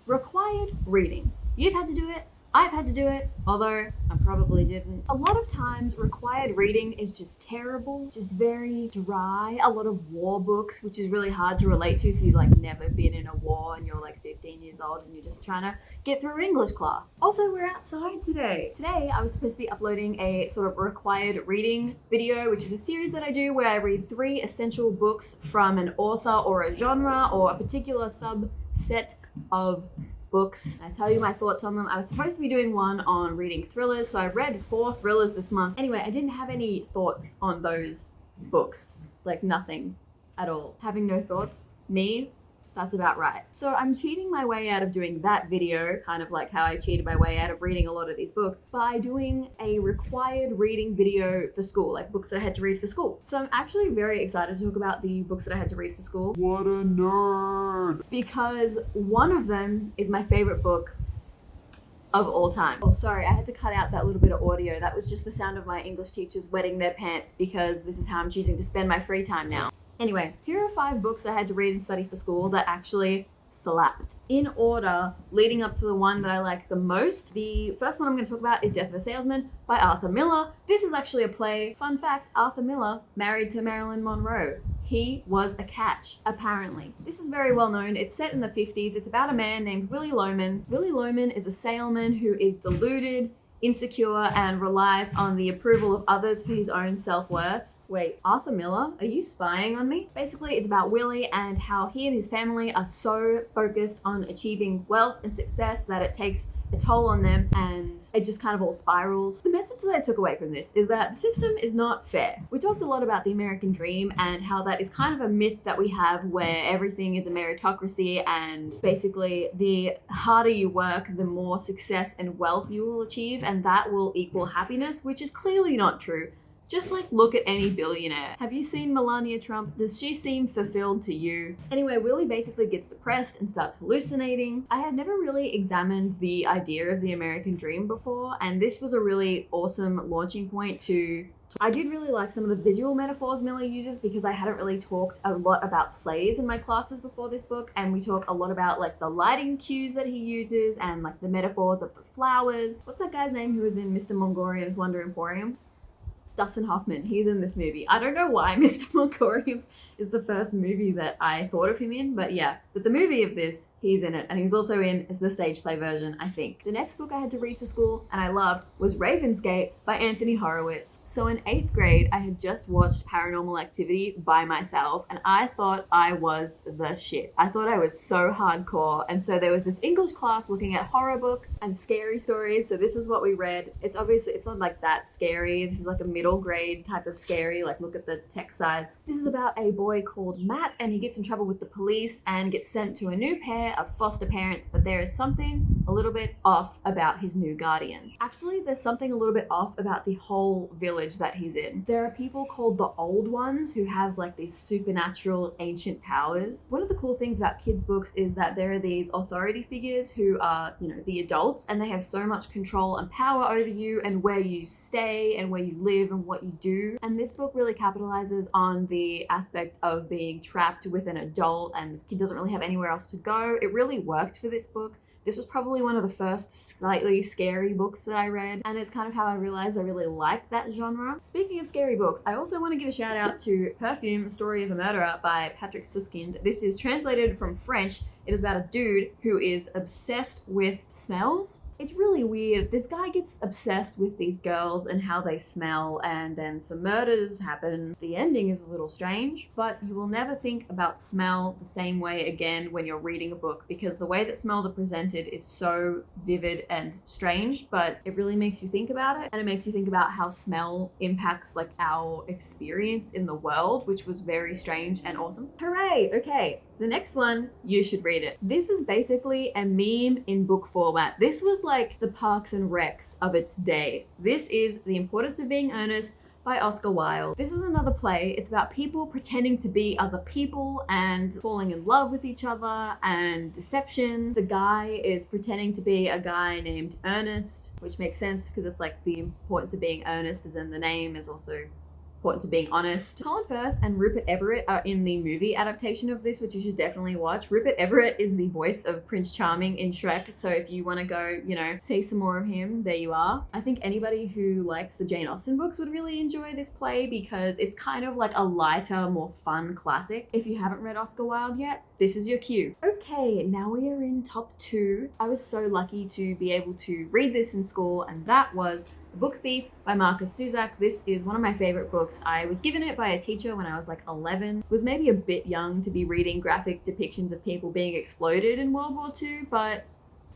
Required reading. You've had to do it. I've had to do it, although I probably didn't. A lot of times required reading is just terrible, just very dry. A lot of war books, which is really hard to relate to if you've like never been in a war and you're like 15 years old and you're just trying to get through English class. Also, we're outside today. Today I was supposed to be uploading a sort of required reading video, which is a series that I do where I read 3 essential books from an author or a genre or a particular subset of books. I tell you my thoughts on them. I was supposed to be doing one on reading thrillers, so I read 4 thrillers this month. Anyway, I didn't have any thoughts on those books. Like nothing at all. Having no thoughts, me, that's about right. So I'm cheating my way out of doing that video, kind of like how I cheated my way out of reading a lot of these books, by doing a required reading video for school, like books that I had to read for school. So I'm actually very excited to talk about the books that I had to read for school. What a nerd! Because one of them is my favorite book of all time. Oh, sorry, I had to cut out that little bit of audio. That was just the sound of my English teachers wetting their pants because this is how I'm choosing to spend my free time now. Anyway, here are 5 books I had to read and study for school that actually slapped. In order, leading up to the one that I like the most, the first one I'm going to talk about is Death of a Salesman by Arthur Miller. This is actually a play. Fun fact, Arthur Miller married to Marilyn Monroe. He was a catch, apparently. This is very well known. It's set in the 50s. It's about a man named Willy Loman. Willy Loman is a salesman who is deluded, insecure, and relies on the approval of others for his own self-worth. Wait, Arthur Miller? Are you spying on me? Basically, it's about Willy and how he and his family are so focused on achieving wealth and success that it takes a toll on them and it just kind of all spirals. The message that I took away from this is that the system is not fair. We talked a lot about the American dream and how that is kind of a myth that we have where everything is a meritocracy and basically the harder you work, the more success and wealth you will achieve and that will equal happiness, which is clearly not true. Just like look at any billionaire. Have you seen Melania Trump? Does she seem fulfilled to you? Anyway, Willy basically gets depressed and starts hallucinating. I had never really examined the idea of the American dream before, and this was a really awesome launching point to... I did really like some of the visual metaphors Miller uses because I hadn't really talked a lot about plays in my classes before this book, and we talk a lot about like the lighting cues that he uses and like the metaphors of the flowers. What's that guy's name who was in Mr. Mongorian's Wonder Emporium? Dustin Hoffman, he's in this movie. I don't know why Mr. Mongorian is the first movie that I thought of him in, but yeah. But the movie of this, he's in it, and he was also in the stage play version, I think. The next book I had to read for school, and I loved, was Ravensgate by Anthony Horowitz. So in 8th grade, I had just watched Paranormal Activity by myself, and I thought I was the shit. I thought I was so hardcore, and so there was this English class looking at horror books and scary stories, so this is what we read. It's obviously, it's not like that scary. This is like a middle grade type of scary, like look at the text size. This is about a boy called Matt, and he gets in trouble with the police and gets sent to a new pair of foster parents, but there is something a little bit off about his new guardians. Actually, there's something a little bit off about the whole village that he's in. There are people called the Old Ones who have like these supernatural ancient powers. One of the cool things about kids' books is that there are these authority figures who are, you know, the adults, and they have so much control and power over you and where you stay and where you live and what you do. And this book really capitalizes on the aspect of being trapped with an adult and this kid doesn't really have anywhere else to go. It really worked for this book. This was probably one of the first slightly scary books that I read, and it's kind of how I realized I really like that genre. Speaking of scary books, I also want to give a shout out to Perfume, The Story of a Murderer by Patrick Suskind. This is translated from French. It is about a dude who is obsessed with smells. It's really weird. This guy gets obsessed with these girls and how they smell, and then some murders happen. The ending is a little strange, but you will never think about smell the same way again when you're reading a book, because the way that smells are presented is so vivid and strange, but it really makes you think about it, and it makes you think about how smell impacts like our experience in the world, which was very strange and awesome. Hooray! Okay. The next one, you should read it. This is basically a meme in book format. This was like the Parks and Recs of its day. This is The Importance of Being Earnest by Oscar Wilde. This is another play. It's about people pretending to be other people and falling in love with each other and deception. The guy is pretending to be a guy named Ernest, which makes sense because it's like the importance of being earnest is in the name is also important to being honest. Colin Firth and Rupert Everett are in the movie adaptation of this, which you should definitely watch. Rupert Everett is the voice of Prince Charming in Shrek, so if you want to go, see some more of him, there you are. I think anybody who likes the Jane Austen books would really enjoy this play because it's kind of like a lighter, more fun classic. If you haven't read Oscar Wilde yet, this is your cue. Okay, now we are in top 2. I was so lucky to be able to read this in school, and that was The Book Thief by Marcus Zusak. This is one of my favorite books. I was given it by a teacher when I was like 11. Was maybe a bit young to be reading graphic depictions of people being exploded in World War II, but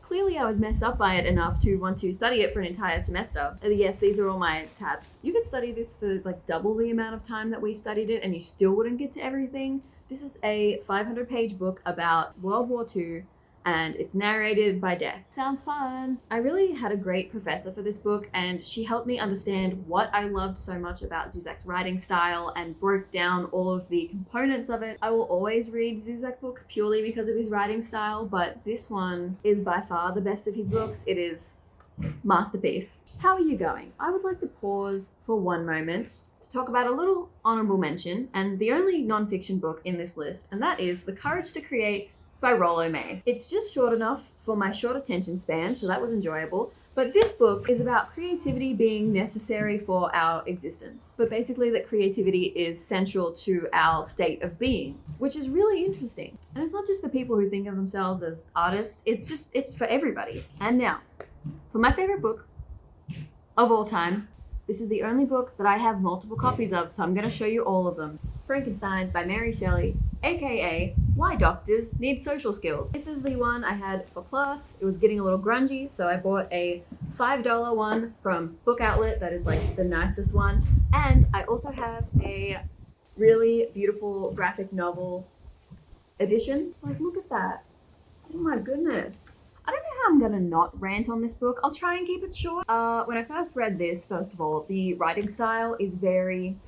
clearly I was messed up by it enough to want to study it for an entire semester. Yes, these are all my tabs. You could study this for like double the amount of time that we studied it and you still wouldn't get to everything. This is a 500-page book about World War II and it's narrated by death. Sounds fun. I really had a great professor for this book and she helped me understand what I loved so much about Zuzak's writing style and broke down all of the components of it. I will always read Zuzak books purely because of his writing style, but this one is by far the best of his books. It is masterpiece. How are you going? I would like to pause for one moment to talk about a little honorable mention and the only non-fiction book in this list, and that is The Courage to Create by Rollo May. It's just short enough for my short attention span, so that was enjoyable. But this book is about creativity being necessary for our existence. But basically that creativity is central to our state of being, which is really interesting. And it's not just for people who think of themselves as artists, it's for everybody. And now, for my favorite book of all time, this is the only book that I have multiple copies of, so I'm going to show you all of them. Frankenstein by Mary Shelley, aka Why Doctors Need Social Skills. This is the one I had for class. It was getting a little grungy, so I bought a $5 one from Book Outlet that is like the nicest one. And I also have a really beautiful graphic novel edition. Like, look at that. Oh my goodness. I don't know how I'm gonna not rant on this book. I'll try and keep it short. When I first read this, first of all, the writing style is very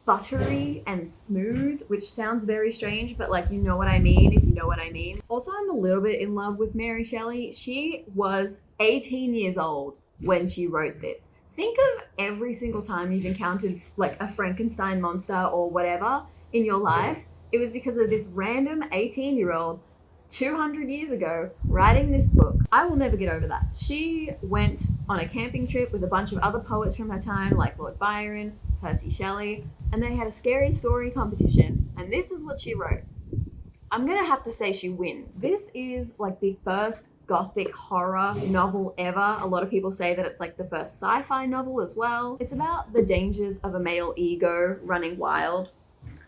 buttery and smooth, which sounds very strange, but like, you know what I mean if you know what I mean. Also, I'm a little bit in love with Mary Shelley. She was 18 years old when she wrote this. Think of every single time you've encountered like a Frankenstein monster or whatever in your life. It was because of this random 18-year-old 200 years ago writing this book. I will never get over that. She went on a camping trip with a bunch of other poets from her time like Lord Byron, Percy Shelley, and they had a scary story competition, and this is what she wrote. I'm gonna have to say she wins. This is like the first gothic horror novel ever. A lot of people say that it's like the first sci-fi novel as well. It's about the dangers of a male ego running wild,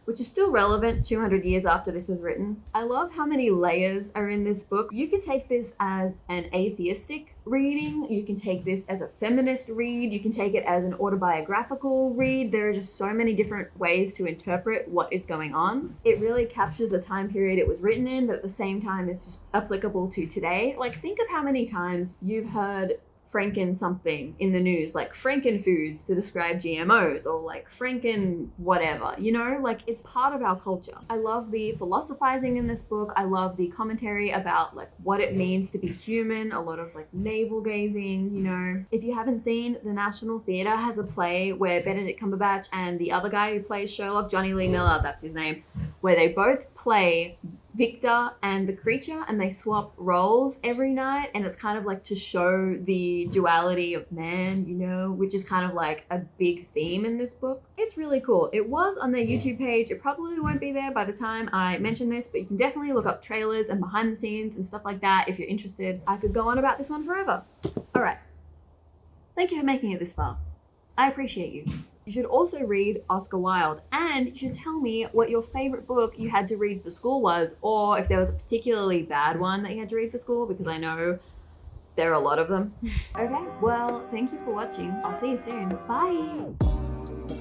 which is still relevant 200 years after this was written. I love how many layers are in this book. You can take this as an atheistic reading, you can take this as a feminist read, you can take it as an autobiographical read. There are just so many different ways to interpret what is going on. It really captures the time period it was written in, but at the same time is just applicable to today. Like, think of how many times you've heard Franken something in the news, like Franken foods to describe GMOs, or like Franken whatever, like it's part of our culture. I love the philosophizing in this book. I love the commentary about like what it means to be human, a lot of like navel gazing, If you haven't seen, the National Theatre has a play where Benedict Cumberbatch and the other guy who plays Sherlock, Johnny Lee Miller, that's his name, where they both play Victor and the creature and they swap roles every night, and it's kind of like to show the duality of man, which is kind of like a big theme in this book. It's really cool. It was on their YouTube page. It probably won't be there by the time I mention this, but you can definitely look up trailers and behind the scenes and stuff like that if you're interested. I could go on about this one forever. All right. Thank you for making it this far. I appreciate you. You should also read Oscar Wilde, and you should tell me what your favorite book you had to read for school was, or if there was a particularly bad one that you had to read for school, because I know there are a lot of them. Okay, well, thank you for watching. I'll see you soon. Bye.